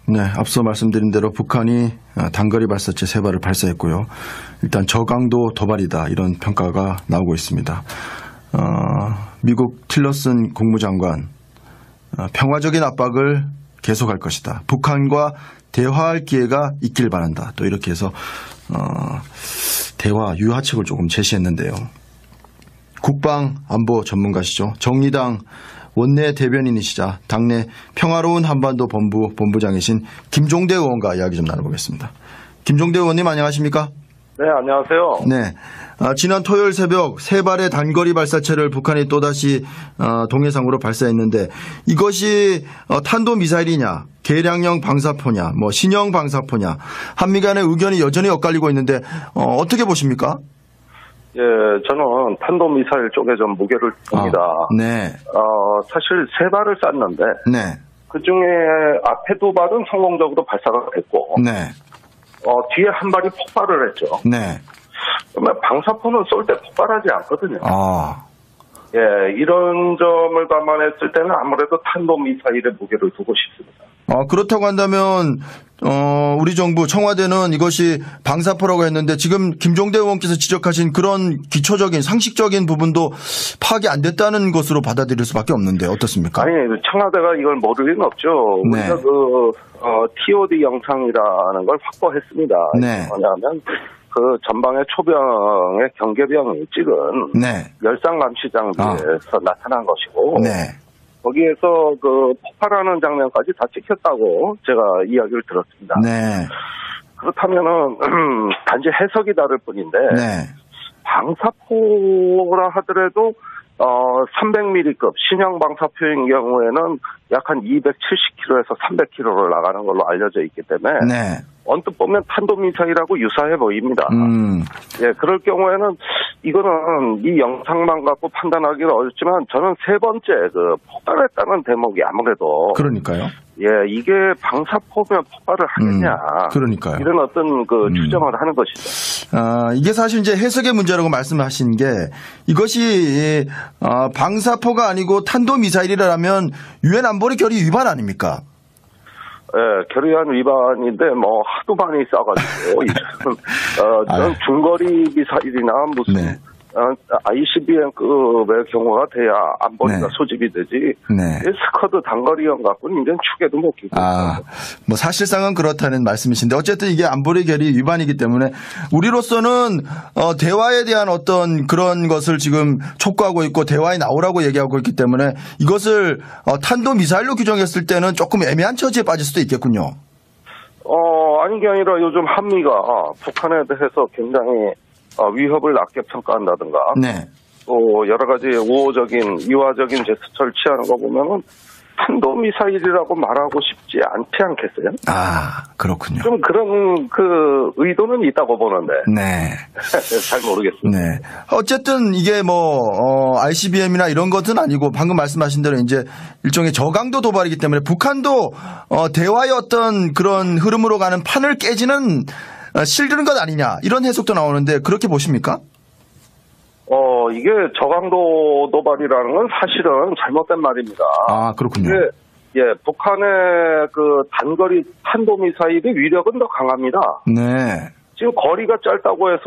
네, 앞서 말씀드린 대로 북한이 단거리 발사체 3발을 발사했고요. 일단 저강도 도발이다 이런 평가가 나오고 있습니다. 미국 틸러슨 국무장관 평화적인 압박을 계속할 것이다. 북한과 대화할 기회가 있길 바란다. 또 이렇게 해서 대화 유화책을 조금 제시했는데요. 국방안보 전문가시죠. 정의당 원내 대변인이시자 당내 평화로운 한반도 본부장이신 김종대 의원과 이야기 좀 나눠보겠습니다. 김종대 의원님 안녕하십니까? 네, 안녕하세요. 네. 지난 토요일 새벽 3발의 단거리 발사체를 북한이 또다시 동해상으로 발사했는데 이것이 탄도미사일이냐 계량형 방사포냐 뭐 신형 방사포냐 한미 간의 의견이 여전히 엇갈리고 있는데 어떻게 보십니까? 예, 저는 탄도미사일 쪽에 좀 무게를 둡니다. 네. 사실 3발을 쐈는데 네. 그중에 앞에 2발은 성공적으로 발사가 됐고 네. 뒤에 1발이 폭발을 했죠. 네. 그러면 방사포는 쏠 때 폭발하지 않거든요. 아. 예, 이런 점을 감안했을 때는 아무래도 탄도미사일에 무게를 두고 싶습니다. 그렇다고 한다면 우리 정부 청와대는 이것이 방사포라고 했는데 지금 김종대 의원께서 지적하신 그런 기초적인 상식적인 부분도 파악이 안 됐다는 것으로 받아들일 수밖에 없는데 어떻습니까? 아니, 청와대가 이걸 모를 리는 없죠. 네. 우리가 TOD 영상이라는 걸 확보했습니다. 네. 뭐냐면 그 전방의 초병의 경계병이 찍은 네. 열상 감시 장비에서 나타난 것이고 네. 거기에서 그 폭발하는 장면까지 다 찍혔다고 제가 이야기를 들었습니다. 네. 그렇다면은 단지 해석이 다를 뿐인데 네. 방사포라 하더라도 300mm급 신형 방사포인 경우에는 약 한 270km에서 300km를 나가는 걸로 알려져 있기 때문에 네. 언뜻 보면 탄도미사일하고 유사해 보입니다. 예, 그럴 경우에는 이거는 이 영상만 갖고 판단하기는 어렵지만 저는 3번째 그 폭발했다는 대목이 아무래도 그러니까요. 예, 이게 방사포면 폭발을 하느냐. 그러니까요. 이런 어떤 그 추정을 하는 것이죠. 이게 사실 이제 해석의 문제라고 말씀하신 게 이것이 방사포가 아니고 탄도미사일이라면 유엔 안보리 결의 위반 아닙니까? 예, 결의안 위반인데 뭐 하도 많이 싸가지고 저는 중거리 미사일이나 무슨 네. ICBM급의 경우가 돼야 안보리가 네. 소집이 되지. 네. 스커드 단거리형 갖고는 이제 축에도 못 끼고. 뭐 사실상은 그렇다는 말씀이신데 어쨌든 이게 안보리 결의 위반이기 때문에 우리로서는 대화에 대한 어떤 그런 것을 지금 촉구하고 있고 대화에 나오라고 얘기하고 있기 때문에 이것을 탄도미사일로 규정했을 때는 조금 애매한 처지에 빠질 수도 있겠군요. 아닌 게 아니라 요즘 한미가 북한에 대해서 굉장히 위협을 낮게 평가한다든가 네. 또 여러 가지 우호적인 이화적인 제스처를 취하는 거 보면은 탄도미사일이라고 말하고 싶지 않지 않겠어요? 그렇군요. 좀 그런 그 의도는 있다고 보는데. 네. 잘 모르겠습니다. 네. 어쨌든 이게 ICBM이나 이런 것은 아니고 방금 말씀하신 대로 이제 일종의 저강도 도발이기 때문에 북한도 대화의 어떤 그런 흐름으로 가는 판을 깨지는 실드는 것 아니냐 이런 해석도 나오는데 그렇게 보십니까? 이게 저강도 도발이라는 건 사실은 잘못된 말입니다. 그렇군요. 예, 북한의 그 단거리 탄도미사일의 위력은 더 강합니다. 네. 지금 거리가 짧다고 해서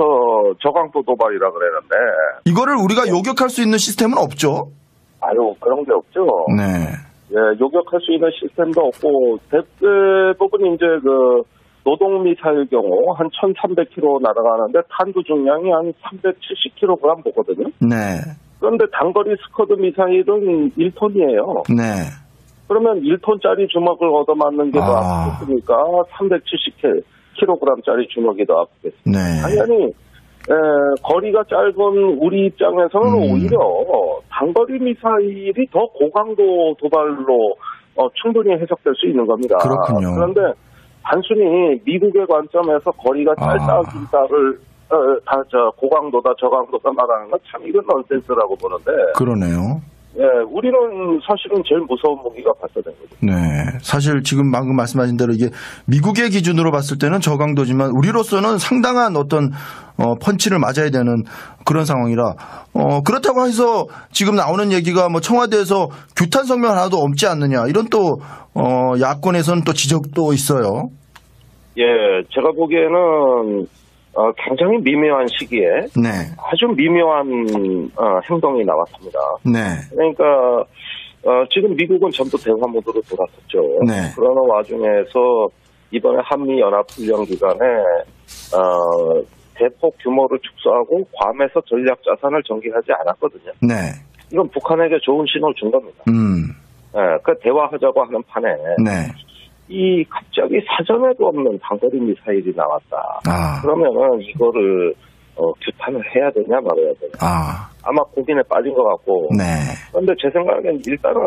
저강도 도발이라 그러는데 이거를 우리가 요격할 수 있는 시스템은 없죠? 그런 게 없죠. 네. 예, 요격할 수 있는 시스템도 없고 대부분 이제 그 노동미사일 경우 한 1,300km 날아가는데 탄두 중량이 한 370kg 보거든요. 네. 그런데 단거리 스커드 미사일은 1톤이에요. 네. 그러면 1톤짜리 주먹을 얻어맞는 게 더 아프겠습니까? 370kg짜리 주먹이 더 아프겠습니까? 네. 당연히 거리가 짧은 우리 입장에서는 오히려 단거리 미사일이 더 고강도 도발로 충분히 해석될 수 있는 겁니다. 그렇군요. 그런데 단순히 미국의 관점에서 거리가 짧다 길다를 고강도다 저강도다 말하는 건 참 이건 넌센스라고 보는데. 그러네요. 예, 우리는 사실은 제일 무서운 무기가 발사된 거죠. 네. 사실 지금 방금 말씀하신 대로 이게 미국의 기준으로 봤을 때는 저강도지만 우리로서는 상당한 어떤 펀치를 맞아야 되는 그런 상황이라 그렇다고 해서 지금 나오는 얘기가 뭐 청와대에서 규탄 성명 하나도 없지 않느냐 이런 또 야권에서는 또 지적도 있어요. 예, 제가 보기에는 굉장히 미묘한 시기에 네. 아주 미묘한 행동이 나왔습니다. 네. 그러니까 지금 미국은 전부 대화 모드로 돌아섰죠. 네. 그러는 와중에서 이번에 한미연합훈련 기간에 대폭 규모를 축소하고 괌에서 전략 자산을 전개하지 않았거든요. 네. 이건 북한에게 좋은 신호를 준 겁니다. 예, 그 대화하자고 하는 판에 네. 이 갑자기 사전에도 없는 단거리 미사일이 나왔다. 그러면은 이거를 규탄을 해야 되냐 말아야 되냐. 아마 고민에 빠진 것 같고. 네. 그런데 제 생각엔 일단은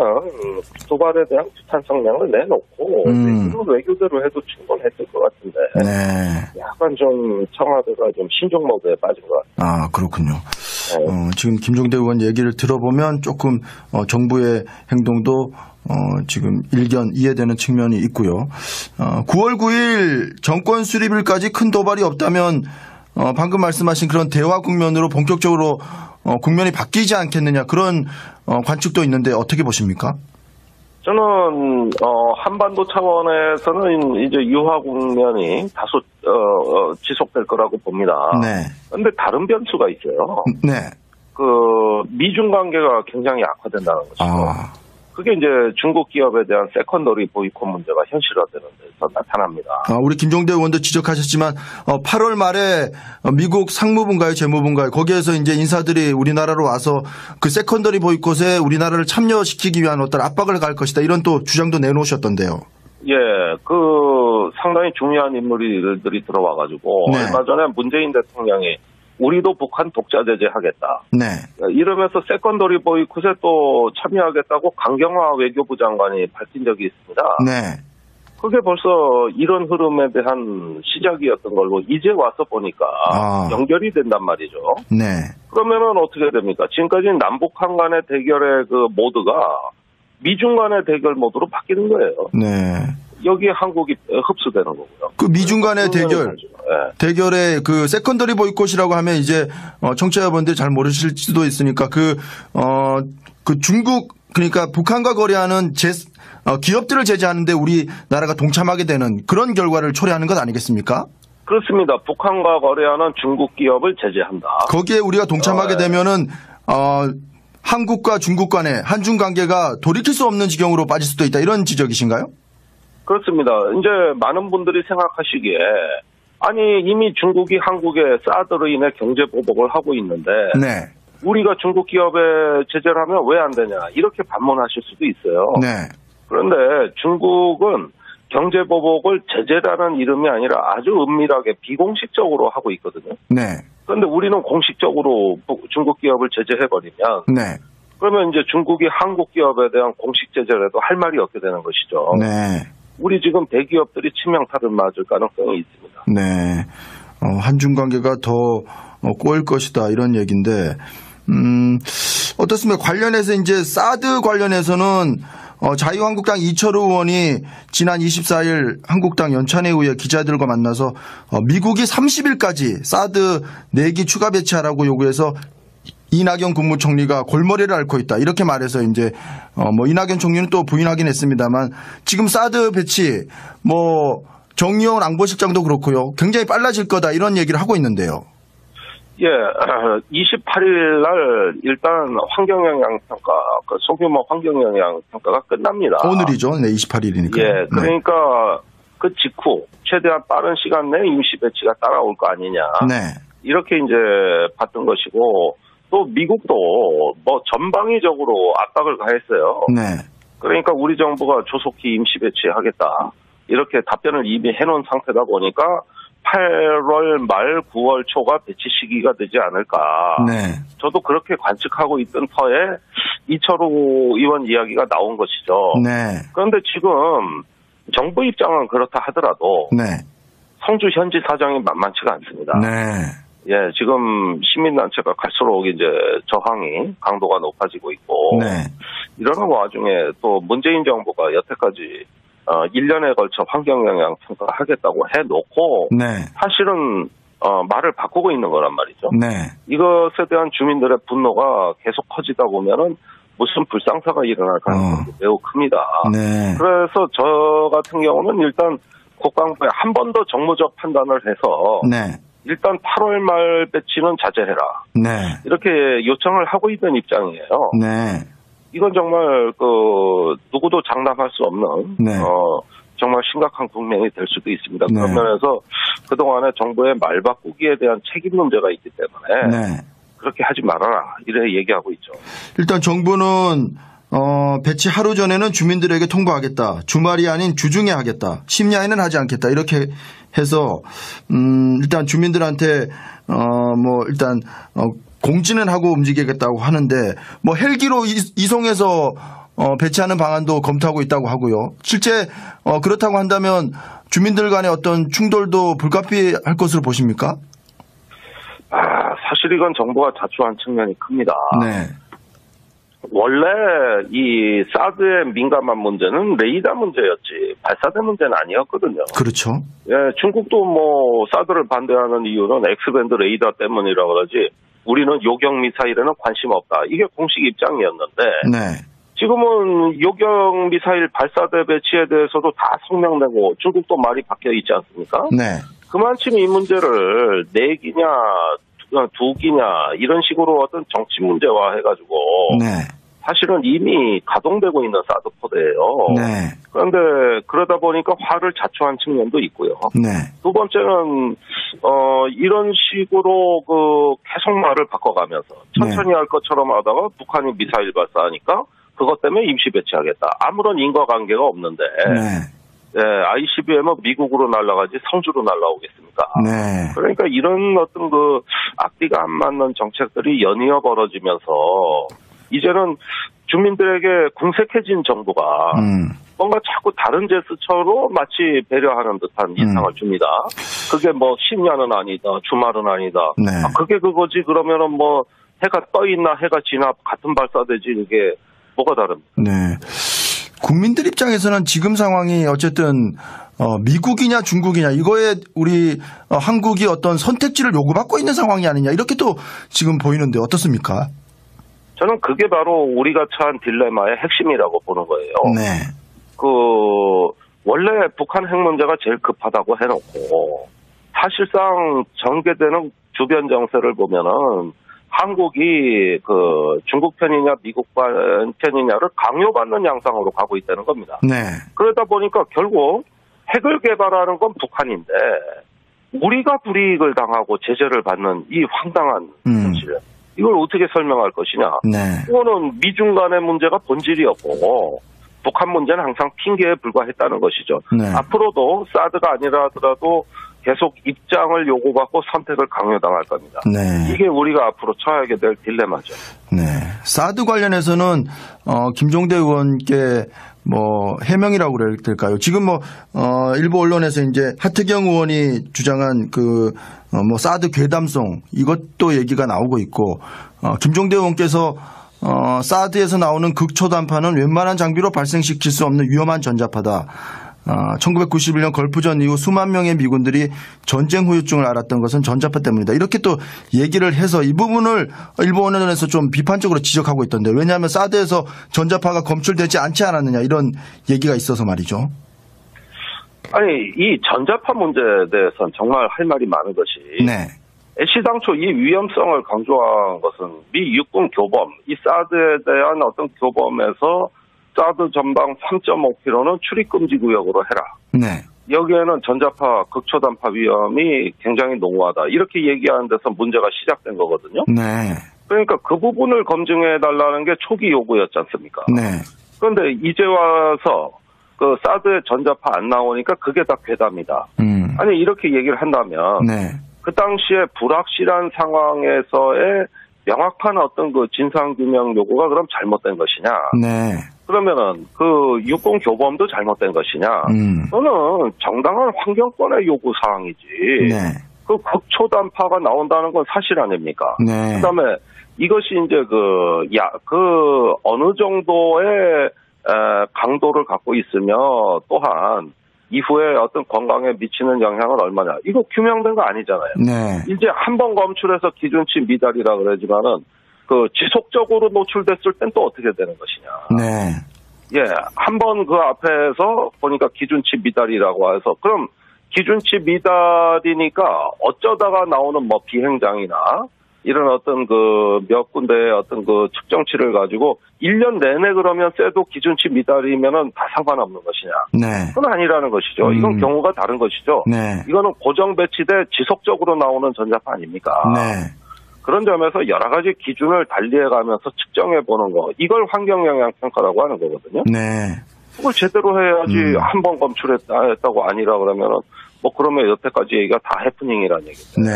도발에 대한 규탄 성명을 내놓고 이런 외교대로 해도 충분했을 것 같은데. 네. 약간 좀 청와대가 좀 신종 모드에 빠진 것 같아요. 그렇군요. 네. 지금 김종대 의원 얘기를 들어보면 조금 정부의 행동도 지금 일견 이해되는 측면이 있고요. 9월 9일 정권 수립일까지 큰 도발이 없다면 방금 말씀하신 그런 대화 국면으로 본격적으로 국면이 바뀌지 않겠느냐 그런 관측도 있는데 어떻게 보십니까? 저는 한반도 차원에서는 이제 유화 국면이 다소 지속될 거라고 봅니다. 네. 그런데 다른 변수가 있어요. 네. 그 미중 관계가 굉장히 악화된다는 것이죠. 그게 이제 중국 기업에 대한 세컨더리 보이콧 문제가 현실화되는 데서 나타납니다. 우리 김종대 의원도 지적하셨지만 8월 말에 미국 상무부인가요, 재무부인가요? 거기에서 이제 인사들이 우리나라로 와서 그 세컨더리 보이콧에 우리나라를 참여시키기 위한 어떤 압박을 가할 것이다. 이런 또 주장도 내놓으셨던데요. 예, 그 상당히 중요한 인물들이 들어와가지고 네. 얼마 전에 문재인 대통령이 우리도 북한 독자 제재하겠다. 네. 이러면서 세컨더리 보이콧에 또 참여하겠다고 강경화 외교부 장관이 밝힌 적이 있습니다. 네. 그게 벌써 이런 흐름에 대한 시작이었던 걸로 이제 와서 보니까 연결이 된단 말이죠. 네. 그러면은 어떻게 됩니까? 지금까지 남북한 간의 대결의 그 모드가 미중 간의 대결 모드로 바뀌는 거예요. 네. 여기에 한국이 흡수되는 거고요. 그 미중 간의 대결의 그 세컨더리 보이콧이라고 하면 이제 청취자분들이 잘 모르실 수도 있으니까 그 중국 그러니까 북한과 거래하는 기업들을 제재하는데 우리나라가 동참하게 되는 그런 결과를 초래하는 것 아니겠습니까? 그렇습니다. 북한과 거래하는 중국 기업을 제재한다. 거기에 우리가 동참하게 되면은 한국과 중국 간의 한중 관계가 돌이킬 수 없는 지경으로 빠질 수도 있다. 이런 지적이신가요? 그렇습니다. 이제 많은 분들이 생각하시기에 아니 이미 중국이 한국에 사드로 인해 경제 보복을 하고 있는데 네. 우리가 중국 기업에 제재를 하면 왜 안 되냐 이렇게 반문하실 수도 있어요. 네. 그런데 중국은 경제 보복을 제재라는 이름이 아니라 아주 은밀하게 비공식적으로 하고 있거든요. 네. 그런데 우리는 공식적으로 중국 기업을 제재해버리면 네. 그러면 이제 중국이 한국 기업에 대한 공식 제재를 해도 할 말이 없게 되는 것이죠. 네. 우리 지금 대기업들이 치명타를 맞을 가능성이 있습니다. 네. 한중 관계가 더 꼬일 것이다 이런 얘기인데 어떻습니까? 관련해서 이제 사드 관련해서는 자유한국당 이철우 의원이 지난 24일 한국당 연찬회의에 기자들과 만나서 미국이 30일까지 사드 4기 추가 배치하라고 요구해서 이낙연 국무총리가 골머리를 앓고 있다. 이렇게 말해서 이제 이낙연 총리는 또 부인하긴 했습니다만 지금 사드 배치 정의용 안보실장도 그렇고요. 굉장히 빨라질 거다 이런 얘기를 하고 있는데요. 예, 28일 날 일단 환경영향 평가, 소규모 환경영향 평가가 끝납니다. 오늘이죠. 네, 28일이니까. 예, 그러니까 그 직후 최대한 빠른 시간 내에 임시 배치가 따라올 거 아니냐. 네. 이렇게 이제 봤던 것이고 또 미국도 전방위적으로 압박을 가했어요. 네. 그러니까 우리 정부가 조속히 임시 배치하겠다. 이렇게 답변을 이미 해놓은 상태다 보니까 8월 말 9월 초가 배치 시기가 되지 않을까. 네. 저도 그렇게 관측하고 있던 터에 이철우 의원 이야기가 나온 것이죠. 네. 그런데 지금 정부 입장은 그렇다 하더라도 네. 성주 현지 사정이 만만치가 않습니다. 네. 예, 지금 시민단체가 갈수록 이제 저항이 강도가 높아지고 있고, 네. 이러는 와중에 또 문재인 정부가 여태까지 1년에 걸쳐 환경영향 평가하겠다고 해놓고, 네. 사실은 말을 바꾸고 있는 거란 말이죠. 네. 이것에 대한 주민들의 분노가 계속 커지다 보면은 무슨 불상사가 일어날 가능성이 매우 큽니다. 네. 그래서 저 같은 경우는 일단 국방부에 한 번 더 정무적 판단을 해서 네. 일단 8월 말 배치는 자제해라. 네. 이렇게 요청을 하고 있는 입장이에요. 네. 이건 정말 누구도 장담할 수 없는 네. 정말 심각한 국면이 될 수도 있습니다. 네. 그런 면에서 그동안에 정부의 말 바꾸기에 대한 책임 문제가 있기 때문에 네. 그렇게 하지 말아라 이래 얘기하고 있죠. 일단 정부는 배치 하루 전에는 주민들에게 통보하겠다. 주말이 아닌 주중에 하겠다. 심야에는 하지 않겠다. 이렇게 해서 일단 주민들한테 일단 공지는 하고 움직이겠다고 하는데 뭐 헬기로 이송해서 배치하는 방안도 검토하고 있다고 하고요. 실제 그렇다고 한다면 주민들 간의 어떤 충돌도 불가피할 것으로 보십니까? 사실 이건 정부가 자초한 측면이 큽니다. 네. 원래 이 사드의 민감한 문제는 레이더 문제였지 발사대 문제는 아니었거든요. 그렇죠. 예, 중국도 뭐 사드를 반대하는 이유는 X밴드 레이더 때문이라 그러지 우리는 요격 미사일에는 관심 없다. 이게 공식 입장이었는데 네. 지금은 요격 미사일 발사대 배치에 대해서도 다 성명내고 중국도 말이 바뀌어 있지 않습니까? 네. 그만큼 이 문제를 내기냐 두기냐 이런 식으로 어떤 정치 문제화 해가지고 네. 사실은 이미 가동되고 있는 사드 포대예요. 네. 그런데 그러다 보니까 화를 자초한 측면도 있고요. 네. 두 번째는 이런 식으로 계속 말을 바꿔가면서 천천히 할 것처럼 하다가 북한이 미사일 발사하니까 그것 때문에 임시 배치하겠다. 아무런 인과관계가 없는데 네. 예, ICBM은 미국으로 날아가지 성주로 날아오겠습니까? 네. 그러니까 이런 어떤 앞뒤가 안 맞는 정책들이 연이어 벌어지면서 이제는 주민들에게 궁색해진 정부가 뭔가 자꾸 다른 제스처로 마치 배려하는 듯한 인상을 줍니다. 그게 뭐 심야는 아니다, 주말은 아니다. 네. 그게 그거지 그러면은 뭐 해가 떠 있나 해가 지나 같은 발사대지 이게 뭐가 다릅니까? 네. 국민들 입장에서는 지금 상황이 어쨌든 미국이냐 중국이냐 이거에 우리 한국이 어떤 선택지를 요구받고 있는 상황이 아니냐 이렇게 또 지금 보이는데 어떻습니까? 저는 그게 바로 우리가 처한 딜레마의 핵심이라고 보는 거예요. 네. 원래 북한 핵 문제가 제일 급하다고 해놓고 사실상 전개되는 주변 정세를 보면은 한국이 중국 편이냐 미국 편이냐를 강요받는 양상으로 가고 있다는 겁니다. 네. 그러다 보니까 결국 핵을 개발하는 건 북한인데 우리가 불이익을 당하고 제재를 받는 이 황당한 현실. 이걸 어떻게 설명할 것이냐. 네. 이거는 미중 간의 문제가 본질이었고 북한 문제는 항상 핑계에 불과했다는 것이죠. 네. 앞으로도 사드가 아니라 하더라도 계속 입장을 요구받고 선택을 강요당할 겁니다. 네. 이게 우리가 앞으로 처하게 될 딜레마죠. 네. 사드 관련해서는 김종대 의원께 해명이라고 그래야 될까요? 지금 일부 언론에서 이제 하태경 의원이 주장한 사드 괴담성 이것도 얘기가 나오고 있고 김종대 의원께서 사드에서 나오는 극초단파는 웬만한 장비로 발생시킬 수 없는 위험한 전자파다. 1991년 걸프전 이후 수만 명의 미군들이 전쟁 후유증을 앓았던 것은 전자파 때문이다. 이렇게 또 얘기를 해서 이 부분을 일부 언론에서 좀 비판적으로 지적하고 있던데 왜냐하면 사드에서 전자파가 검출되지 않지 않았느냐 이런 얘기가 있어서 말이죠. 아니 이 전자파 문제에 대해서는 정말 할 말이 많은 것이 네. 애시당초 이 위험성을 강조한 것은 미 육군 교범, 이 사드에 대한 어떤 교범에서 사드 전방 3.5km는 출입금지 구역으로 해라. 네. 여기에는 전자파, 극초단파 위험이 굉장히 농후하다. 이렇게 얘기하는 데서 문제가 시작된 거거든요. 네. 그러니까 그 부분을 검증해달라는 게 초기 요구였지 않습니까? 네. 그런데 이제 와서 사드에 전자파 안 나오니까 그게 다 괴담이다. 아니 이렇게 얘기를 한다면 네. 그 당시에 불확실한 상황에서의 명확한 어떤 진상규명 요구가 그럼 잘못된 것이냐? 네. 그러면은 육군 교범도 잘못된 것이냐? 그거는 정당한 환경권의 요구 사항이지. 네. 그 극초단파가 나온다는 건 사실 아닙니까? 네. 그다음에 이것이 이제 어느 정도의 강도를 갖고 있으며 또한 이후에 어떤 건강에 미치는 영향은 얼마냐. 이거 규명된 거 아니잖아요. 네. 이제 한 번 검출해서 기준치 미달이라 그러지만은 그 지속적으로 노출됐을 땐 또 어떻게 되는 것이냐. 네. 예, 한 번 그 앞에서 보니까 기준치 미달이라고 해서 그럼 기준치 미달이니까 어쩌다가 나오는 뭐 비행장이나 이런 어떤 몇 군데의 어떤 측정치를 가지고 1년 내내 그러면 쎄도 기준치 미달이면은 다 상관없는 것이냐. 네. 그건 아니라는 것이죠. 이건 경우가 다른 것이죠. 네. 이거는 고정 배치돼 지속적으로 나오는 전자파 아닙니까? 네. 그런 점에서 여러 가지 기준을 달리해가면서 측정해 보는 거. 이걸 환경 영향 평가라고 하는 거거든요. 네. 그걸 제대로 해야지 한 번 검출했다고 아니라 그러면은 그러면 여태까지 얘기가 다 해프닝이라는 얘기죠. 네.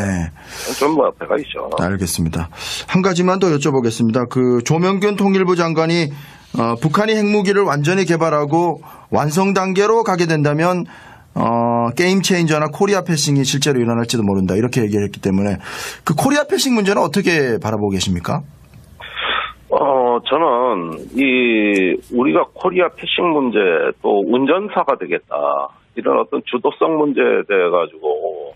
좀 옆에가 있죠. 알겠습니다. 한 가지만 더 여쭤보겠습니다. 그 조명균 통일부 장관이 북한이 핵무기를 완전히 개발하고 완성 단계로 가게 된다면 게임 체인저나 코리아 패싱이 실제로 일어날지도 모른다. 이렇게 얘기를 했기 때문에 그 코리아 패싱 문제는 어떻게 바라보고 계십니까? 저는 우리가 코리아 패싱 문제 또 운전사가 되겠다. 이런 어떤 주도성 문제에 대해 가지고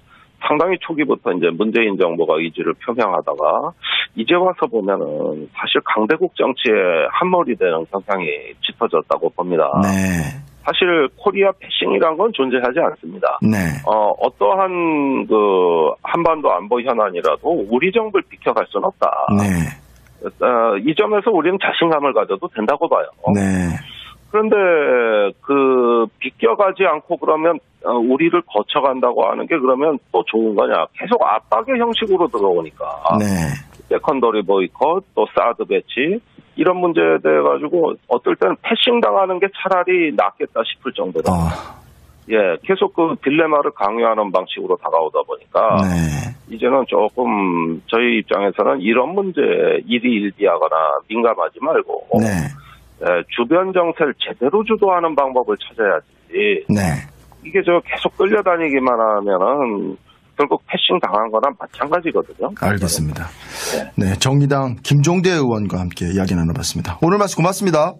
상당히 초기부터 이제 문재인 정부가 의지를 표명하다가 이제 와서 보면은 사실 강대국 정치에 한몰이 되는 현상이 짙어졌다고 봅니다. 네. 사실 코리아 패싱이란 건 존재하지 않습니다. 네. 어떠한 한반도 안보 현안이라도 우리 정부를 비켜갈 수는 없다. 네. 이 점에서 우리는 자신감을 가져도 된다고 봐요. 네. 그런데 비껴가지 않고 그러면 우리를 거쳐간다고 하는 게 그러면 또 좋은 거냐? 계속 압박의 형식으로 들어오니까. 네. 세컨더리 보이콧, 또 사드 배치 이런 문제에 대해 가지고 어떨 때는 패싱 당하는 게 차라리 낫겠다 싶을 정도로. 예, 계속 딜레마를 강요하는 방식으로 다가오다 보니까 이제는 조금 저희 입장에서는 이런 문제에 일희일비하거나 민감하지 말고. 주변 정세를 제대로 주도하는 방법을 찾아야지. 이게 계속 끌려다니기만 하면은 결국 패싱 당한 거나 마찬가지거든요. 알겠습니다. 네, 정의당 김종대 의원과 함께 이야기 나눠봤습니다. 오늘 말씀 고맙습니다.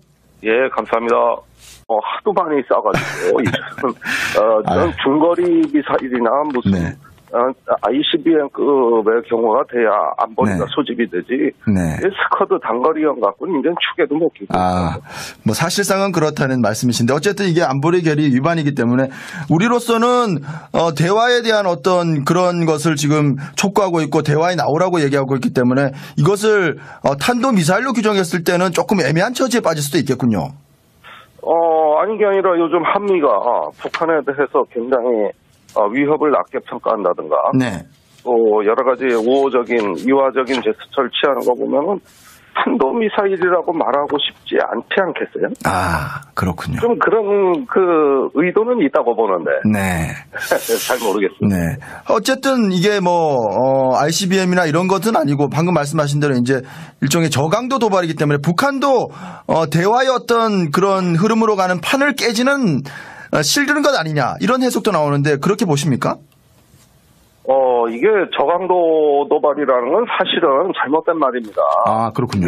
예, 감사합니다. 하도 많이 싸가지고 이제는 중거리 미사일이나 무슨 ICBM급의 경우가 돼야 안보리가 소집이 되지. 스커드 단거리형 갖고는 이제는 축에도 못 끼고. 사실상은 그렇다는 말씀이신데 어쨌든 이게 안보리 결의 위반이기 때문에 우리로서는 대화에 대한 어떤 그런 것을 지금 촉구하고 있고 대화에 나오라고 얘기하고 있기 때문에 이것을 탄도 미사일로 규정했을 때는 조금 애매한 처지에 빠질 수도 있겠군요. 아닌 게 아니라 요즘 한미가 북한에 대해서 굉장히 위협을 낮게 평가한다든가, 또 여러 가지 이화적인 제스처를 취하는 거 보면은 탄도미사일이라고 말하고 싶지 않지 않겠어요? 그렇군요. 좀 그런 의도는 있다고 보는데, 잘 모르겠습니다. 어쨌든 이게 ICBM이나 이런 것은 아니고 방금 말씀하신 대로 이제 일종의 저강도 도발이기 때문에 북한도 대화의 어떤 그런 흐름으로 가는 판을 깨지는 실드는 것 아니냐 이런 해석도 나오는데 그렇게 보십니까? 이게 저강도 도발이라는 건 사실은 잘못된 말입니다. 그렇군요.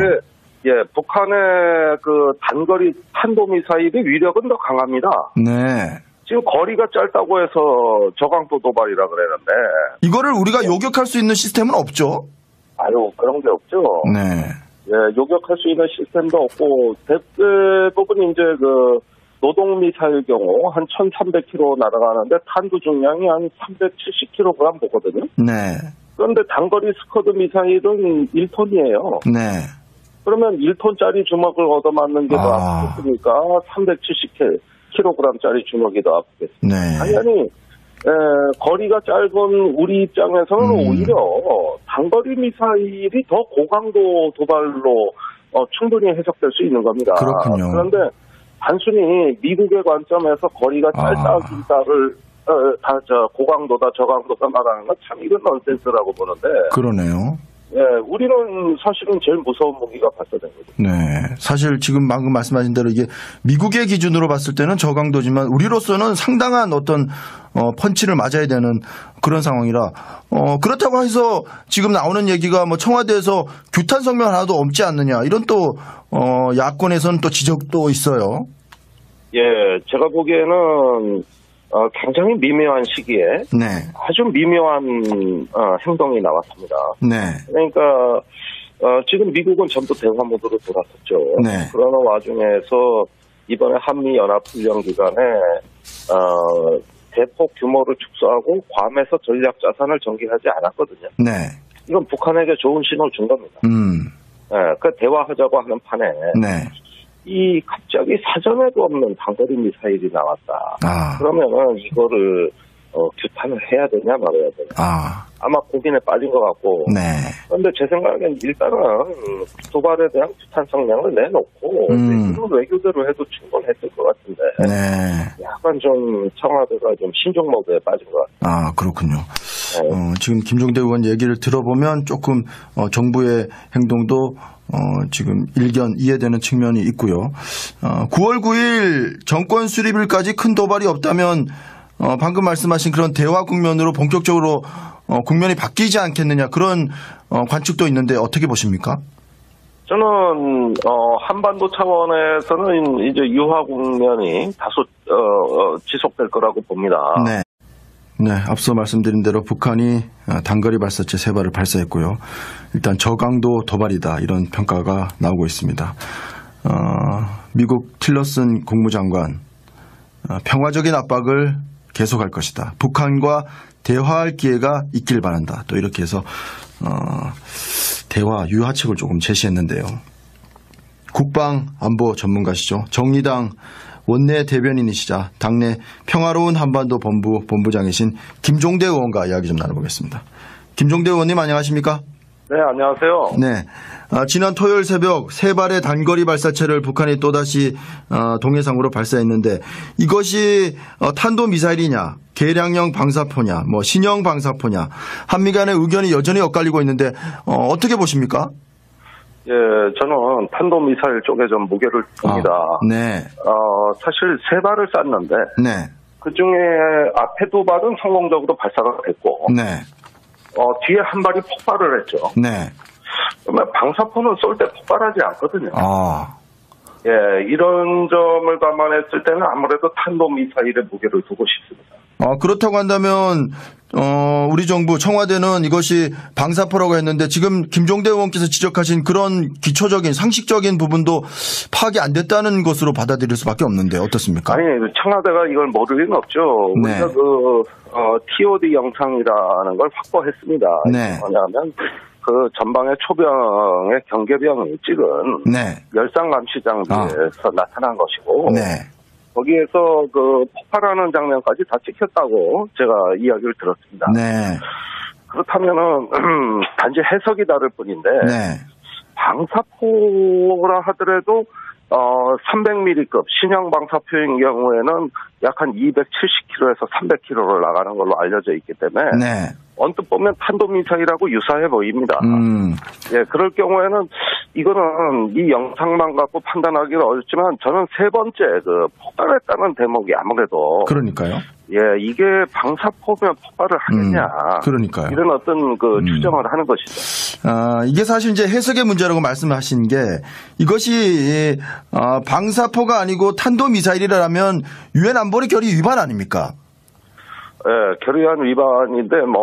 북한의 단거리 탄도미사일의 위력은 더 강합니다. 지금 거리가 짧다고 해서 저강도 도발이라 그러는데 이거를 우리가 요격할 수 있는 시스템은 없죠? 그런 게 없죠. 요격할 수 있는 시스템도 없고 대부분 이제 노동미사일 경우 한 1,300km 날아가는데 탄두 중량이 한 370kg 보거든요. 그런데 단거리 스커드 미사일은 1톤이에요. 그러면 1톤짜리 주먹을 얻어맞는 게 더 아프겠으니까 370kg짜리 주먹이 더 아프겠습니다. 당연히 거리가 짧은 우리 입장에서는 오히려 단거리 미사일이 더 고강도 도발로 충분히 해석될 수 있는 겁니다. 그렇군요. 그런데 단순히 미국의 관점에서 거리가 짧다 길다를 고강도다 저강도다 말하는 건 참 이건 넌센스라고 보는데. 그러네요. 우리는 사실은 제일 무서운 무기가 발사된 거죠. 사실 지금 방금 말씀하신 대로 이게 미국의 기준으로 봤을 때는 저강도지만 우리로서는 상당한 어떤 펀치를 맞아야 되는 그런 상황이라 그렇다고 해서 지금 나오는 얘기가 뭐 청와대에서 규탄 성명 하나도 없지 않느냐 이런 또 야권에서는 또 지적도 있어요. 예, 제가 보기에는 굉장히 미묘한 시기에 네. 아주 미묘한 행동이 나왔습니다. 네. 그러니까 지금 미국은 전부 대화 모드로 돌아섰죠. 네. 그러는 와중에서 이번에 한미연합훈련 기간에 대폭 규모를 축소하고 괌에서 전략 자산을 전개하지 않았거든요. 네. 이건 북한에게 좋은 신호를 준 겁니다. 네, 그 대화하자고 하는 판에 네. 이 갑자기 사전에도 없는 단거리 미사일이 나왔다. 그러면은 이거를 규탄을 해야 되냐 말아야 되냐. 아마 고민에 빠진 것 같고. 네. 그런데 제 생각엔 일단은 도발에 대한 규탄 성명을 내놓고 이런 외교대로 해도 충분했을 것 같은데. 네. 약간 좀 청와대가 좀 신종 모드에 빠진 것 같아요. 그렇군요. 네. 지금 김종대 의원 얘기를 들어보면 조금 정부의 행동도 지금 일견 이해되는 측면이 있고요. 9월 9일 정권 수립일까지 큰 도발이 없다면 방금 말씀하신 그런 대화 국면으로 본격적으로 국면이 바뀌지 않겠느냐 그런 관측도 있는데 어떻게 보십니까? 저는 한반도 차원에서는 이제 유화 국면이 다소 지속될 거라고 봅니다. 네. 네, 앞서 말씀드린 대로 북한이 단거리 발사체 3발을 발사했고요. 일단 저강도 도발이다 이런 평가가 나오고 있습니다. 미국 틸러슨 국무장관 평화적인 압박을 계속할 것이다. 북한과 대화할 기회가 있길 바란다. 또 이렇게 해서 대화 유화책을 조금 제시했는데요. 국방 안보 전문가시죠. 정의당 원내 대변인이시자 당내 평화로운 한반도 본부장이신 김종대 의원과 이야기 좀 나눠보겠습니다. 김종대 의원님 안녕하십니까? 네, 안녕하세요. 네. 지난 토요일 새벽 3발의 단거리 발사체를 북한이 또다시 동해상으로 발사했는데 이것이 탄도미사일이냐 계량형 방사포냐 뭐 신형 방사포냐 한미 간의 의견이 여전히 엇갈리고 있는데 어떻게 보십니까? 예, 저는 탄도미사일 쪽에 좀 무게를 둡니다. 네. 사실 3발을 쐈는데 네. 그중에 앞에 2발은 성공적으로 발사가 됐고 네. 뒤에 한 발이 폭발을 했죠. 네. 그러면 방사포는 쏠 때 폭발하지 않거든요. 예, 이런 점을 감안했을 때는 아무래도 탄도미사일에 무게를 두고 싶습니다. 그렇다고 한다면 우리 정부 청와대는 이것이 방사포라고 했는데 지금 김종대 의원께서 지적하신 그런 기초적인 상식적인 부분도 파악이 안 됐다는 것으로 받아들일 수밖에 없는데 어떻습니까? 아니, 청와대가 이걸 모를 리는 없죠. 네. 우리가 TOD 영상이라는 걸 확보했습니다. 네. 뭐냐면 그 전방의 초병의 경계병이 찍은 네. 열상 감시 장비에서 나타난 것이고 네. 거기에서 그 폭발하는 장면까지 다 찍혔다고 제가 이야기를 들었습니다. 네. 그렇다면은 단지 해석이 다를 뿐인데 네. 방사포라 하더라도 300mm급 신형 방사포인 경우에는 약 한 270km에서 300km를 나가는 걸로 알려져 있기 때문에 네. 언뜻 보면 탄도미사일하고 유사해 보입니다. 예, 그럴 경우에는 이거는 이 영상만 갖고 판단하기는 어렵지만 저는 3번째 그 폭발했다는 대목이 아무래도 그러니까요. 예, 이게 방사포면 폭발을 하겠냐. 그러니까요. 이런 어떤 그 추정을 하는 것이죠. 이게 사실 이제 해석의 문제라고 말씀하신 게 이것이 방사포가 아니고 탄도미사일이라면 유엔 안보리 결의 위반 아닙니까? 예, 결의안 위반인데 뭐